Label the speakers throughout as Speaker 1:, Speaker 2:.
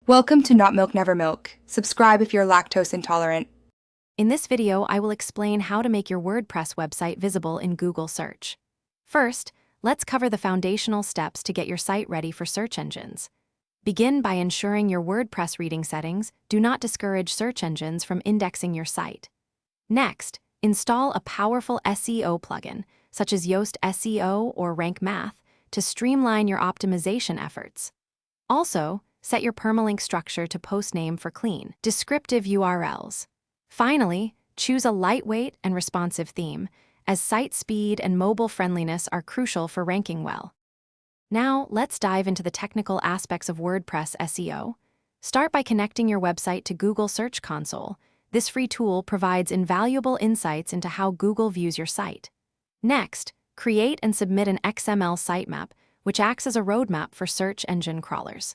Speaker 1: Welcome to Not Milk Never Milk. Subscribe if you're lactose intolerant.
Speaker 2: In this video, I will explain how to make your WordPress website visible in Google search. First, let's cover the foundational steps to get your site ready for search engines. Begin by ensuring your WordPress reading settings do not discourage search engines from indexing your site. Next, install a powerful SEO plugin, such as Yoast SEO or Rank Math, to streamline your optimization efforts. Also, set your permalink structure to post name for clean, descriptive URLs. Finally, choose a lightweight and responsive theme, as site speed and mobile friendliness are crucial for ranking well. Now, let's dive into the technical aspects of WordPress SEO. Start by connecting your website to Google Search Console. This free tool provides invaluable insights into how Google views your site. Next, create and submit an XML sitemap, which acts as a roadmap for search engine crawlers.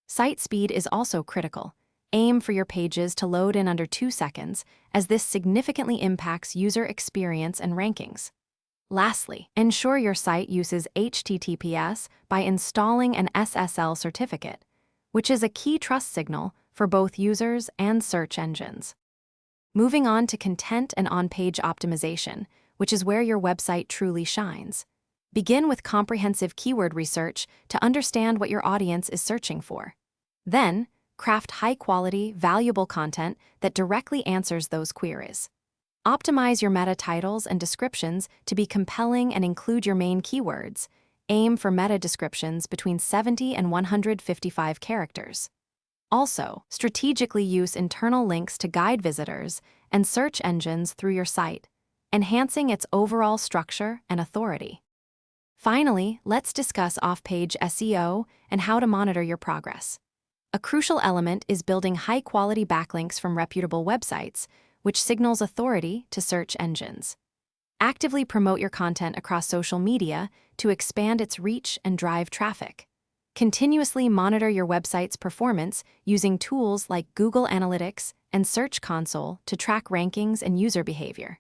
Speaker 2: Site speed is also critical. Aim for your pages to load in under 2 seconds, as this significantly impacts user experience and rankings. Lastly, ensure your site uses HTTPS by installing an SSL certificate, which is a key trust signal for both users and search engines. Moving on to content and on-page optimization, which is where your website truly shines. Begin with comprehensive keyword research to understand what your audience is searching for. Then, craft high-quality, valuable content that directly answers those queries. Optimize your meta titles and descriptions to be compelling and include your main keywords. Aim for meta descriptions between 70 and 155 characters. Also, strategically use internal links to guide visitors and search engines through your site, enhancing its overall structure and authority. Finally, let's discuss off-page SEO and how to monitor your progress. A crucial element is building high-quality backlinks from reputable websites, which signals authority to search engines. Actively promote your content across social media to expand its reach and drive traffic. Continuously monitor your website's performance using tools like Google Analytics and Search Console to track rankings and user behavior.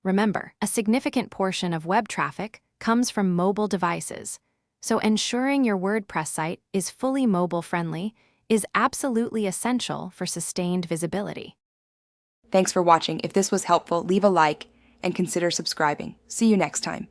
Speaker 2: Remember, a significant portion of web traffic comes from mobile devices, so ensuring your WordPress site is fully mobile-friendly is absolutely essential for sustained visibility.
Speaker 1: Thanks for watching. If this was helpful, leave a like and consider subscribing. See you next time.